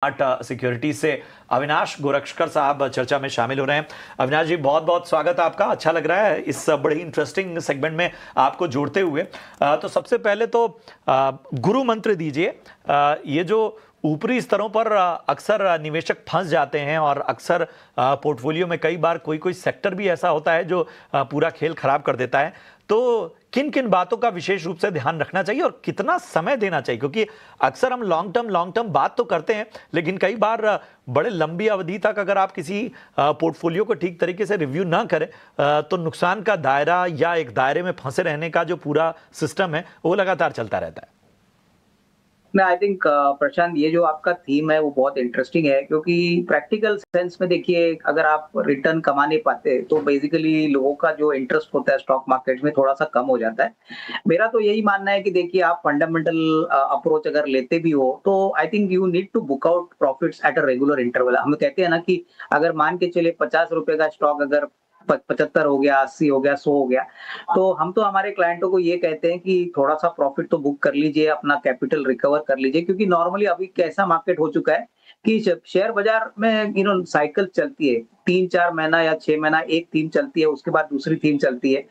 Security से अविनाश गोरक्षकर साहब चर्चा में शामिल हो रहे हैं। अविनाश जी, बहुत बहुत स्वागत आपका। अच्छा लग रहा है इस बड़ी इंटरेस्टिंग सेगमेंट में आपको जोड़ते हुए। तो सबसे पहले तो गुरु मंत्र दीजिए। ये जो ऊपरी स्तरों पर अक्सर निवेशक फंस जाते हैं और अक्सर पोर्टफोलियो में कई बार कोई कोई सेक्टर भी ऐसा होता है जो पूरा खेल खराब कर देता है। तो किन किन बातों का विशेष रूप से ध्यान रखना चाहिए और कितना समय देना चाहिए, क्योंकि अक्सर हम लॉन्ग टर्म बात तो करते हैं, लेकिन कई बार बड़े लंबी अवधि तक अगर आप किसी पोर्टफोलियो को ठीक तरीके से रिव्यू ना करें तो नुकसान का दायरा या एक दायरे में फंसे रहने का जो पूरा सिस्टम है वो लगातार चलता रहता है। मैं आई थिंक प्रशांत, ये जो आपका थीम है वो बहुत इंटरेस्टिंग है, क्योंकि प्रैक्टिकल सेंस में देखिए, अगर आप रिटर्न कमा नहीं पाते तो बेसिकली लोगों का जो इंटरेस्ट होता है स्टॉक मार्केट में थोड़ा सा कम हो जाता है। मेरा तो यही मानना है कि देखिए, आप फंडामेंटल अप्रोच अगर लेते भी हो तो I think you need to book out profits at a regular interval. हम कहते हैं ना कि अगर मान के चले 50 रुपए का स्टॉक अगर 75 हो गया, 80 हो गया, 100 हो गया, तो हम तो हमारे क्लाइंटों को ये कहते हैं कि थोड़ा सा प्रॉफिट तो बुक कर लीजिए, अपना कैपिटल रिकवर कर लीजिए, क्योंकि नॉर्मली अभी कैसा मार्केट हो चुका है कि शेयर बाजार में साइकिल चलती है, 3-4 महीना या 6 महीना एक थीम चलती है, उसके बाद दूसरी थीम चलती है।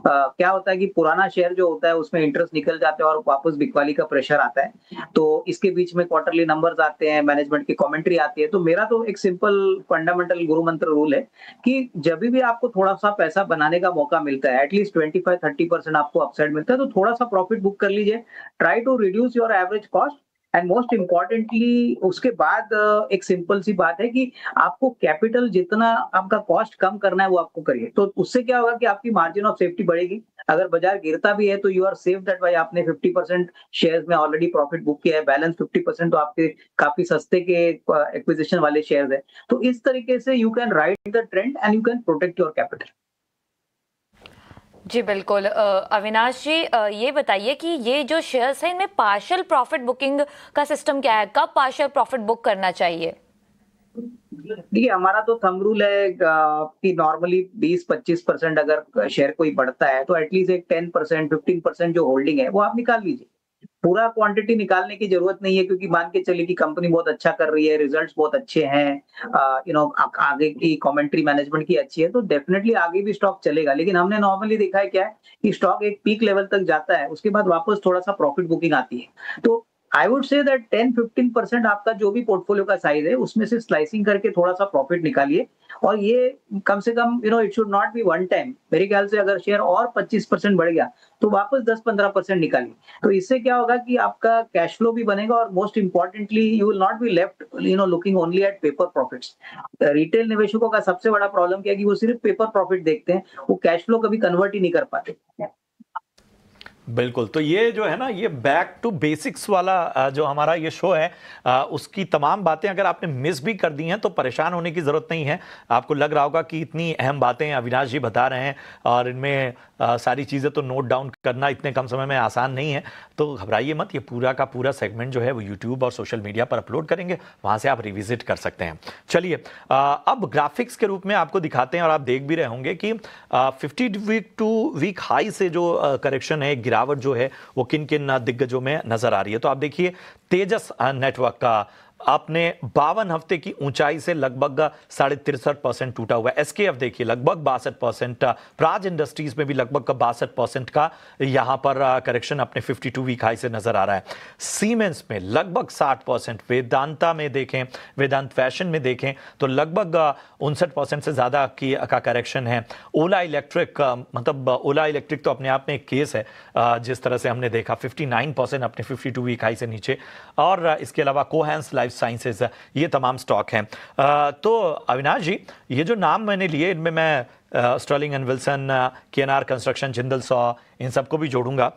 क्या होता है कि पुराना शेयर जो होता है उसमें इंटरेस्ट निकल जाते हैं और वापस बिकवाली का प्रेशर आता है, तो इसके बीच में क्वार्टरली नंबर्स आते हैं, मैनेजमेंट की कमेंट्री आती है। तो मेरा तो एक सिंपल फंडामेंटल गुरु मंत्र रूल है कि जब भी आपको थोड़ा सा पैसा बनाने का मौका मिलता है, एटलीस्ट 25-30% आपको अपसाइड मिलता है, तो थोड़ा सा प्रॉफिट बुक कर लीजिए। Try to reduce your average cost, and most importantly उसके बाद एक सिंपल सी बात है कि आपको कैपिटल जितना आपका कॉस्ट कम करना है वो आपको करिए। तो उससे क्या होगा कि आपकी मार्जिन ऑफ सेफ्टी बढ़ेगी। अगर बाजार गिरता भी है तो यू आर सेफ दैट भाई आपने 50% शेयर्स में ऑलरेडी प्रॉफिट बुक किया है, बैलेंस 50% तो आपके काफी सस्ते के एक्विजिशन वाले शेयर्स है। तो इस तरीके से you can ride the trend and you can protect your capital. जी बिल्कुल। अविनाश जी, ये बताइए कि ये जो शेयर्स है इनमें पार्शियल प्रॉफिट बुकिंग का सिस्टम क्या है? कब पार्शियल प्रॉफिट बुक करना चाहिए? देखिए, हमारा तो थंब रूल है कि नॉर्मली 20-25% अगर शेयर कोई बढ़ता है तो एटलीस्ट एक 10%, 15% जो होल्डिंग है वो आप निकाल लीजिए। पूरा क्वांटिटी निकालने की जरूरत नहीं है, क्योंकि मान के चलिए कि कंपनी बहुत अच्छा कर रही है, रिजल्ट्स बहुत अच्छे हैं, आगे की कमेंट्री मैनेजमेंट की अच्छी है, तो डेफिनेटली आगे भी स्टॉक चलेगा। लेकिन हमने नॉर्मली देखा है क्या है कि स्टॉक एक पीक लेवल तक जाता है, उसके बाद वापस थोड़ा सा प्रॉफिट बुकिंग आती है। तो आई वुड से दैट 10-15% आपका जो भी पोर्टफोलियो का साइज है उसमें से स्लाइसिंग करके थोड़ा सा प्रॉफिट निकालिए। और ये कम से कम it should not be one time. मेरे ख्याल से अगर शेयर और 25% बढ़ गया तो वापस 10-15% निकालिए। तो इससे क्या होगा कि आपका कैश फ्लो भी बनेगा और most importantly you will not be left looking only at paper profits. Retail निवेशकों का सबसे बड़ा प्रॉब्लम क्या है कि वो सिर्फ पेपर प्रॉफिट देखते हैं, वो कैश फ्लो कभी कन्वर्ट ही नहीं कर पाते। बिल्कुल। तो ये जो है ना, ये बैक टू बेसिक्स वाला जो हमारा ये शो है, उसकी तमाम बातें अगर आपने मिस भी कर दी हैं तो परेशान होने की ज़रूरत नहीं है। आपको लग रहा होगा कि इतनी अहम बातें अविनाश जी बता रहे हैं और इनमें सारी चीज़ें तो नोट डाउन करना इतने कम समय में आसान नहीं है, तो घबराइए मत। ये पूरा का पूरा सेगमेंट जो है वो यूट्यूब और सोशल मीडिया पर अपलोड करेंगे, वहाँ से आप रिविजिट कर सकते हैं। चलिए, अब ग्राफिक्स के रूप में आपको दिखाते हैं और आप देख भी रहे होंगे कि 50 वीक टू वीक हाई से जो करेक्शन है, गिरावट जो है वो किन किन दिग्गजों में नजर आ रही है। तो आप देखिए, तेजस नेटवर्क का आपने 52 हफ्ते की ऊंचाई से लगभग 63.5% टूटा हुआ है। एसकेएफ देखिए लगभग 62%, प्राज इंडस्ट्रीज में भी लगभग 62% का यहां पर करेक्शन अपने 52 वीक हाई से नजर आ रहा है। सीमेंस में लगभग 60%, वेदांता में देखें, वेदांत फैशन में देखें तो लगभग 59% से ज्यादा की का करेक्शन है। ओला इलेक्ट्रिक, मतलब ओला इलेक्ट्रिक तो अपने आप में एक केस है, जिस तरह से हमने देखा 59% अपने 52 वीक हाई से नीचे। और इसके अलावा कोहेंस लाइफ साइंसेज, ये तमाम स्टॉक हैं। तो अविनाश जी, ये जो नाम मैंने लिए इनमें मैं Sterling and Wilson, KNR construction, Jindal Saw, इन सबको भी जोड़ूंगा।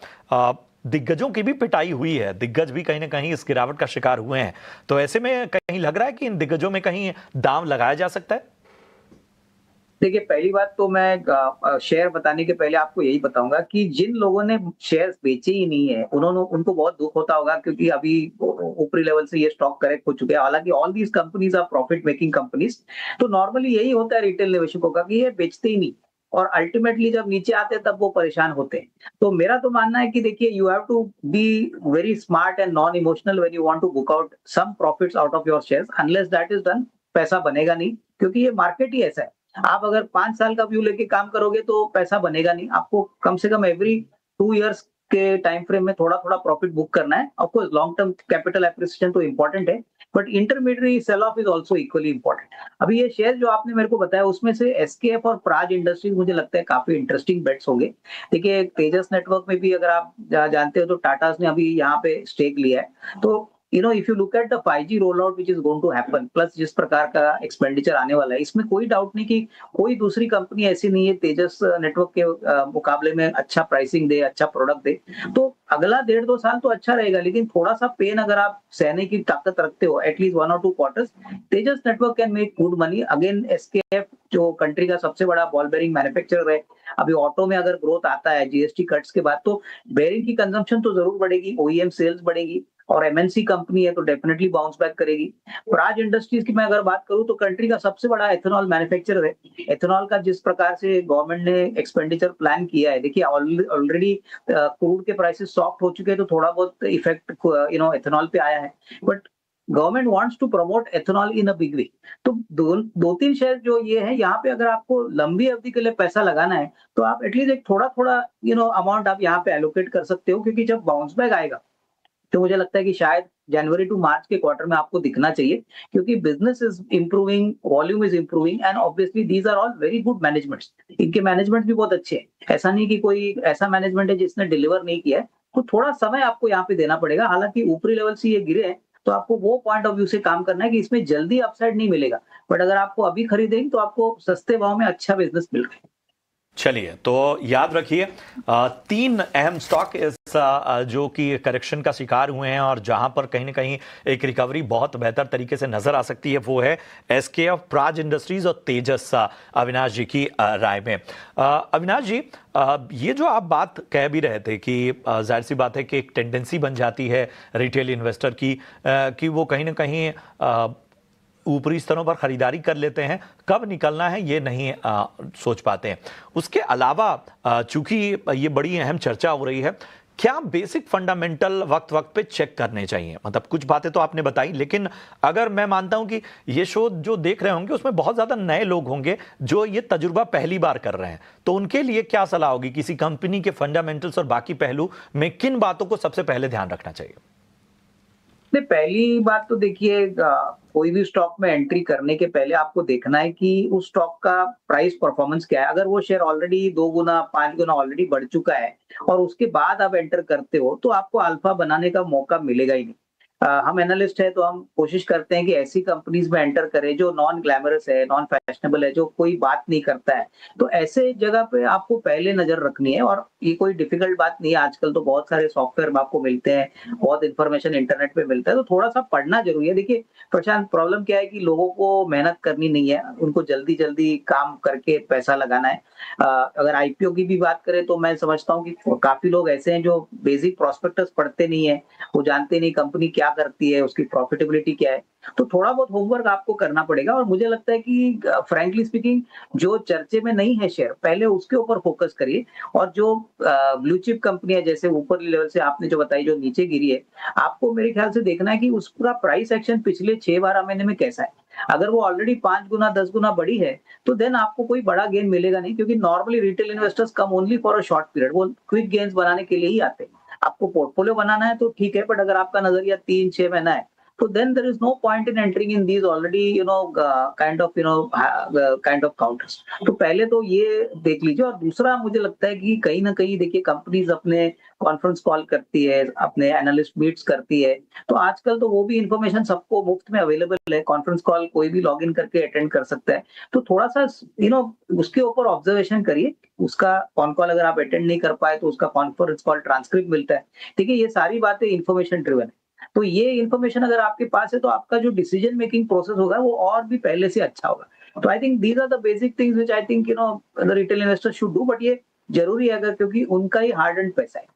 दिग्गजों की भी पिटाई हुई है, दिग्गज भी कहीं ना कहीं इस गिरावट का शिकार हुए हैं। तो ऐसे में कहीं लग रहा है कि इन दिग्गजों में कहीं दांव लगाया जा सकता है। देखिए, पहली बात तो मैं शेयर बताने के पहले आपको यही बताऊंगा कि जिन लोगों ने शेयर्स बेचे ही नहीं है उनको बहुत दुख होता होगा, क्योंकि अभी ऊपरी लेवल से ये स्टॉक करेक्ट हो चुके हैं। हालांकि all these companies are profit making companies. तो नॉर्मली यही होता है रिटेल निवेशकों का कि ये बेचते ही नहीं। और अल्टीमेटली जब नीचे आते हैं तब वो परेशान होते हैं। तो मेरा तो मानना है कि देखिए you have to be very smart and non emotional when you want to book out some profits out of your shares, unless that is done पैसा बनेगा नहीं, क्योंकि ये मार्केट ही ऐसा है। आप अगर 5 साल का व्यू लेके काम करोगे तो पैसा बनेगा नहीं, आपको कम से कम एवरी 2 इयर्स के टाइम फ्रेम में थोड़ा-थोड़ा प्रॉफिट बुक करना है। Of course long term capital appreciation तो इम्पोर्टेंट है, but intermediate sell off is also equally important. अभी ये शेयर जो आपने मेरे को बताया उसमें से एसकेएफ और प्राज इंडस्ट्रीज मुझे लगता है काफी इंटरेस्टिंग बेट्स होंगे। देखिए तेजस नेटवर्क में भी अगर आप जानते हो तो टाटास ने अभी यहाँ पे स्टेक लिया है। तो if you look at the 5G roll out which is going to happen, plus जिस प्रकार का एक्सपेंडिचर आने वाला है, इसमें कोई डाउट नहीं कि कोई दूसरी कंपनी ऐसी नहीं है तेजस नेटवर्क के मुकाबले में अच्छा प्राइसिंग दे, अच्छा प्रोडक्ट दे। तो अगला 1.5-2 साल तो अच्छा रहेगा, लेकिन थोड़ा सा पेन अगर आप सहने की ताकत रखते हो एटलीस्ट 1 और 2 quarters, Tejas network can make good money. Again SKF जो कंट्री का सबसे बड़ा बॉल बेरिंग मैन्युफैक्चरर है, अभी ऑटो में अगर ग्रोथ आता है जीएसटी कट्स के बाद तो बेरिंग की कंजम्पशन तो जरूर बढ़ेगी, ओईएम सेल्स बढ़ेगी, और एमएनसी कंपनी है तो डेफिनेटली बाउंस बैक करेगी। प्राज इंडस्ट्रीज की मैं अगर बात करूं तो कंट्री का सबसे बड़ा एथेनॉल मैन्युफैक्चरर है। एथेनॉल का जिस प्रकार से गवर्नमेंट ने एक्सपेंडिचर प्लान किया है, देखिए ऑलरेडी क्रूड के प्राइसेस सॉफ्ट हो चुके हैं, तो थोड़ा बहुत इफेक्ट एथेनॉल पे आया है, but government wants to promote ethanol in a big way. तो दो तीन शेयर जो ये है, यहाँ पे अगर आपको लंबी अवधि के लिए पैसा लगाना है तो आप एटलीस्ट एक थोड़ा थोड़ा अमाउंट आप यहाँ पे एलोकेट कर सकते हो, क्योंकि जब बाउंस बैक आएगा तो मुझे लगता है कि शायद जनवरी टू मार्च के क्वार्टर में आपको दिखना चाहिए, क्योंकि business is improving, volume is improving, and obviously these are all very good managements. इनके मैनेजमेंट भी बहुत अच्छे हैं, ऐसा नहीं कि कोई ऐसा मैनेजमेंट है जिसने डिलीवर नहीं किया है। तो थोड़ा समय आपको यहाँ पे देना पड़ेगा। हालांकि ऊपरी लेवल से ये गिरे हैं तो आपको वो पॉइंट ऑफ व्यू से काम करना है कि इसमें जल्दी अपसाइड नहीं मिलेगा, बट अगर आपको अभी खरीदेंगे तो आपको सस्ते भाव में अच्छा बिजनेस मिल रहा है। चलिए, तो याद रखिए 3 अहम स्टॉक इस जो कि करेक्शन का शिकार हुए हैं और जहां पर कहीं ना कहीं एक रिकवरी बहुत बेहतर तरीके से नजर आ सकती है, वो है एसकेएफ, प्राज इंडस्ट्रीज और तेजस। अविनाश जी की राय में, अविनाश जी, ये जो आप बात कह भी रहे थे कि जाहिर सी बात है कि एक टेंडेंसी बन जाती है रिटेल इन्वेस्टर की कि वो कहीं ना कहीं ऊपरी स्तरों पर खरीदारी कर लेते हैं, कब निकलना है ये नहीं सोच पाते हैं। उसके अलावा चूंकि ये बड़ी अहम चर्चा हो रही है, क्या बेसिक फंडामेंटल वक्त वक्त पे चेक करने चाहिए? मतलब कुछ बातें तो आपने बताई, लेकिन अगर मैं मानता हूं कि ये शो जो देख रहे होंगे उसमें बहुत ज्यादा नए लोग होंगे जो ये तजुर्बा पहली बार कर रहे हैं, तो उनके लिए क्या सलाह होगी? किसी कंपनी के फंडामेंटल्स और बाकी पहलू में किन बातों को सबसे पहले ध्यान रखना चाहिए? पहली बात तो देखिए, कोई भी स्टॉक में एंट्री करने के पहले आपको देखना है कि उस स्टॉक का प्राइस परफॉर्मेंस क्या है। अगर वो शेयर ऑलरेडी 2 गुना 5 गुना ऑलरेडी बढ़ चुका है और उसके बाद आप एंटर करते हो तो आपको अल्फा बनाने का मौका मिलेगा ही नहीं। हम एनालिस्ट है तो हम कोशिश करते हैं कि ऐसी कंपनीज में एंटर करें जो नॉन ग्लैमरस है, नॉन फैशनेबल है, जो कोई बात नहीं करता है। तो ऐसे जगह पे आपको पहले नजर रखनी है, और ये कोई डिफिकल्ट बात नहीं है। आजकल तो बहुत सारे सॉफ्टवेयर आपको मिलते हैं, बहुत इंफॉर्मेशन इंटरनेट पे मिलता है, तो थोड़ा सा पढ़ना जरूरी है। देखिए प्रशांत, प्रॉब्लम क्या है कि लोगों को मेहनत करनी नहीं है, उनको जल्दी जल्दी काम करके पैसा लगाना है। अगर आईपीओ की भी बात करें तो मैं समझता हूँ कि काफी लोग ऐसे हैं जो बेसिक प्रोस्पेक्टस पढ़ते नहीं है, वो जानते नहीं कंपनी क्या करती है, उसकी प्रॉफिटेबिलिटी क्या है। तो थोड़ा बहुत होमवर्क आपको करना पड़ेगा, और मुझे लगता है कि फ्रैंकली स्पीकिंग जो चर्चे में नहीं है शेयर, पहले उसके ऊपर फोकस करिए। और जो ब्लू चिप कंपनी है, जैसे ऊपर लेवल से आपने जो बताई जो नीचे गिरी है, आपको मेरे ख्याल से देखना है कि उसका प्राइस एक्शन पिछले 6-12 महीने में कैसा है। अगर वो ऑलरेडी 5 गुना 10 गुना बढ़ी है तो देन आपको कोई बड़ा गेन मिलेगा नहीं, क्योंकि normally retail investors come only for a short period, वो क्विक गेन्स बनाने के लिए ही आते हैं। आपको पोर्टफोलियो बनाना है तो ठीक है, बट अगर आपका नजरिया 3-6 महीना है तो then there is no point in entering in these already kind of counters। तो पहले तो ये देख लीजिए। और दूसरा मुझे लगता है कि कहीं ना कहीं देखिए कंपनीज अपने कॉन्फ्रेंस कॉल करती है, अपने एनालिस्ट मीट्स करती है, तो आजकल तो वो भी इंफॉर्मेशन सबको मुफ्त में अवेलेबल है। कॉन्फ्रेंस कॉल कोई भी लॉग इन करके अटेंड कर सकता है। तो थोड़ा सा उसके ऊपर ऑब्जर्वेशन करिए। उसका कॉन कॉल अगर आप अटेंड नहीं कर पाए तो उसका कॉन्फ्रेंस कॉल ट्रांसक्रिप्ट मिलता है। देखिए ये सारी बातें इंफॉर्मेशन ड्रिवन है, तो ये इन्फॉर्मेशन अगर आपके पास है तो आपका जो डिसीजन मेकिंग प्रोसेस होगा वो और भी पहले से अच्छा होगा। तो I think these are the basic things which I think the retail investor should do, but ये जरूरी है अगर, क्योंकि उनका ही हार्ड एंड पैसा है।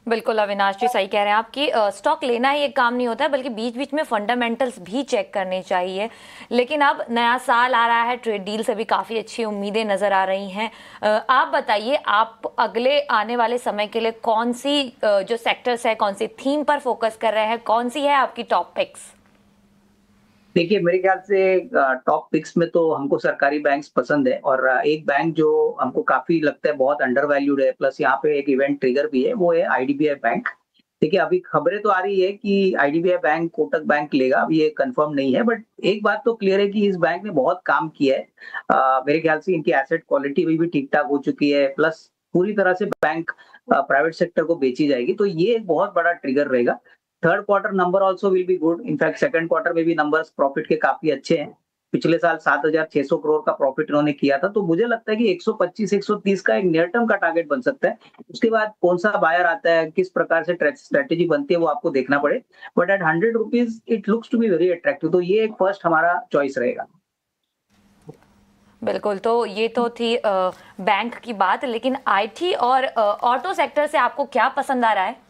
बिल्कुल अविनाश जी, सही कह रहे हैं आप कि स्टॉक लेना ही एक काम नहीं होता है, बल्कि बीच बीच में फंडामेंटल्स भी चेक करने चाहिए। लेकिन अब नया साल आ रहा है, ट्रेड डील से भी काफ़ी अच्छी उम्मीदें नज़र आ रही हैं। आप बताइए, आप अगले आने वाले समय के लिए कौन सी जो सेक्टर्स है, कौन सी थीम पर फोकस कर रहे हैं, कौन सी है आपकी टॉप पिक्स? देखिए, मेरे ख्याल से टॉप पिक्स में तो हमको सरकारी बैंक्स पसंद है, और एक बैंक जो हमको काफी लगता है बहुत अंडर वैल्यूड है, प्लस यहाँ पे एक इवेंट ट्रिगर भी है, वो है आईडीबीआई बैंक। देखिए, अभी खबरें तो आ रही है कि आईडीबीआई बैंक कोटक बैंक लेगा, अभी ये कंफर्म नहीं है, बट एक बात तो क्लियर है कि इस बैंक ने बहुत काम किया है। मेरे ख्याल से इनकी एसेट क्वालिटी भी ठीक ठाक हो चुकी है, प्लस पूरी तरह से बैंक प्राइवेट सेक्टर को बेची जाएगी, तो ये एक बहुत बड़ा ट्रिगर रहेगा। Third quarter number also will be good. In fact second quarter में भी नंबर्स प्रॉफिट के काफी अच्छे हैं। पिछले साल 7,600 करोड़ का प्रॉफिट इन्होंने किया था, तो मुझे लगता है कि 125-130 का एक नियर टर्म का टारगेट बन सकता है। उसके बाद कौन सा बायर आता है, किस प्रकार से स्ट्रेटेजी बनती है, वो आपको देखना पड़े, but at 100 rupees it looks to be very attractive, तो ये एक फर्स्ट हमारा चॉइस रहेगा। बिल्कुल, तो ये तो थी बैंक की बात, लेकिन आईटी और ऑटो सेक्टर से आपको क्या पसंद आ रहा है?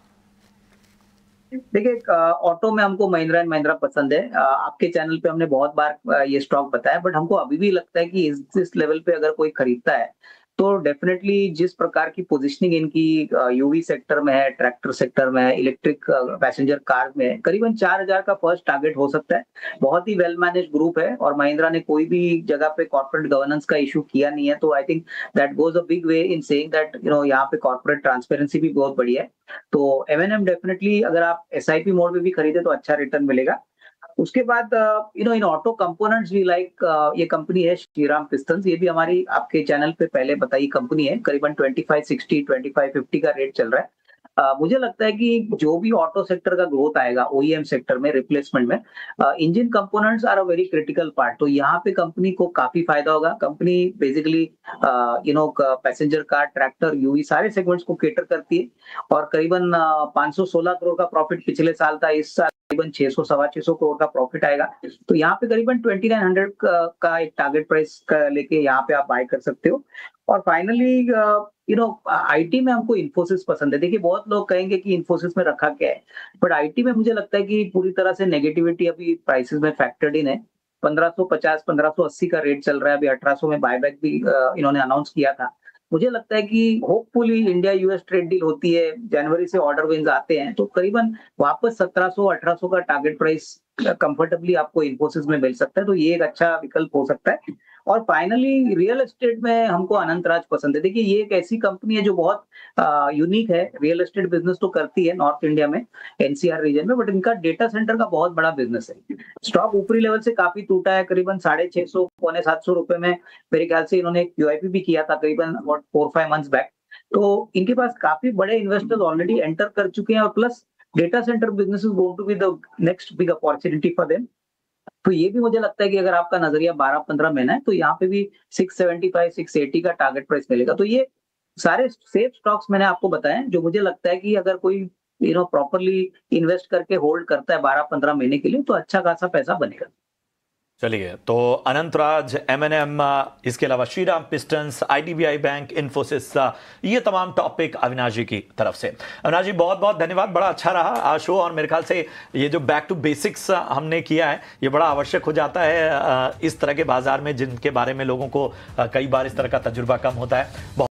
देखिए, ऑटो में हमको महिंद्रा एंड महिंद्रा पसंद है। आपके चैनल पे हमने बहुत बार ये स्टॉक बताया, बट हमको अभी भी लगता है कि इस लेवल पे अगर कोई खरीदता है तो डेफिनेटली जिस प्रकार की पोजीशनिंग इनकी यूवी सेक्टर में है, ट्रैक्टर सेक्टर में है, इलेक्ट्रिक पैसेंजर कार में है, करीबन 4,000 का फर्स्ट टारगेट हो सकता है। बहुत ही वेल मैनेज ग्रुप है, और महिंद्रा ने कोई भी जगह पे कॉर्पोरेट गवर्नेंस का इशू किया नहीं है, तो I think that goes a big way in saying that यहाँ पे कॉर्पोरेट ट्रांसपेरेंसी भी बहुत बढ़िया है। तो एमएनएम डेफिनेटली अगर आप एसआईपी मोड में भी खरीदे तो अच्छा रिटर्न मिलेगा। उसके बाद इन ऑटो कंपोनेंट्स भी लाइक ये कंपनी है श्रीराम पिस्टन्स, ये भी हमारी आपके चैनल पे पहले बताई कंपनी है। करीबन 2560 2550 का रेट चल रहा है। मुझे लगता है कि जो भी ऑटो सेक्टर का ग्रोथ आएगा ओईएम सेक्टर में, रिप्लेसमेंट में, engine components are a very critical part, तो यहाँ पे कंपनी को काफी फायदा होगा। Company basically passenger car, tractor, UV सारे सेगमेंट्स को केटर करती है, और करीबन 516 करोड़ का प्रॉफिट पिछले साल था, इस साल करीबन 600 सवा 600 करोड़ का प्रॉफिट आएगा। तो यहाँ पे करीबन 2900 का एक टारगेट प्राइस लेके यहाँ पे आप बाय कर सकते हो। और फाइनली आईटी में हमको इन्फोसिस पसंद है। देखिए, बहुत लोग कहेंगे कि इन्फोसिस में रखा क्या है, बट आईटी में मुझे लगता है कि पूरी तरह से नेगेटिविटी अभी प्राइसेस में फैक्टर्ड इन है। 1550 1580 का रेट चल रहा है, अभी 1800 में बायबैक भी इन्होंने अनाउंस किया था। मुझे लगता है कि hopefully India US trade deal होती है, जनवरी से ऑर्डर विंस आते हैं, तो करीबन वापस 1700-1800 का टारगेट प्राइस कंफर्टेबली आपको इन्फोसिस में मिल सकता है, तो ये एक अच्छा विकल्प हो सकता है। और फाइनली रियल एस्टेट में हमको अनंतराज पसंद है। देखिए, ये एक ऐसी कंपनी है जो बहुत यूनिक है। रियल एस्टेट बिजनेस तो करती है नॉर्थ इंडिया में, एनसीआर रीजन में, बट इनका डेटा सेंटर का बहुत बड़ा बिजनेस है। स्टॉक ऊपरी लेवल से काफी टूटा है, करीबन 650 700 रुपए में मेरे ख्याल से इन्होंने क्यूआईपी भी किया था करीबन 4-5 मंथ्स बैक। तो इनके पास काफी बड़े इन्वेस्टर्स ऑलरेडी एंटर कर चुके हैं, और plus data centre business is going to be the next big opportunity for them. तो ये भी मुझे लगता है कि अगर आपका नजरिया 12-15 महीना है, तो यहाँ पे भी 675-680 का टारगेट प्राइस मिलेगा। तो ये सारे सेफ स्टॉक्स मैंने आपको बताए, जो मुझे लगता है कि अगर कोई प्रॉपरली इन्वेस्ट करके होल्ड करता है 12-15 महीने के लिए, तो अच्छा खासा पैसा बनेगा। चलिए, तो अनंतराज, एमएनएम, इसके अलावा Shriram pistons, IDBI bank, Infosys, ये तमाम टॉपिक अविनाश जी की तरफ से। अविनाश जी, बहुत बहुत धन्यवाद, बड़ा अच्छा रहा शो, और मेरे ख्याल से ये जो बैक टू बेसिक्स हमने किया है, ये बड़ा आवश्यक हो जाता है इस तरह के बाजार में, जिनके बारे में लोगों को कई बार इस तरह का तजुर्बा कम होता है।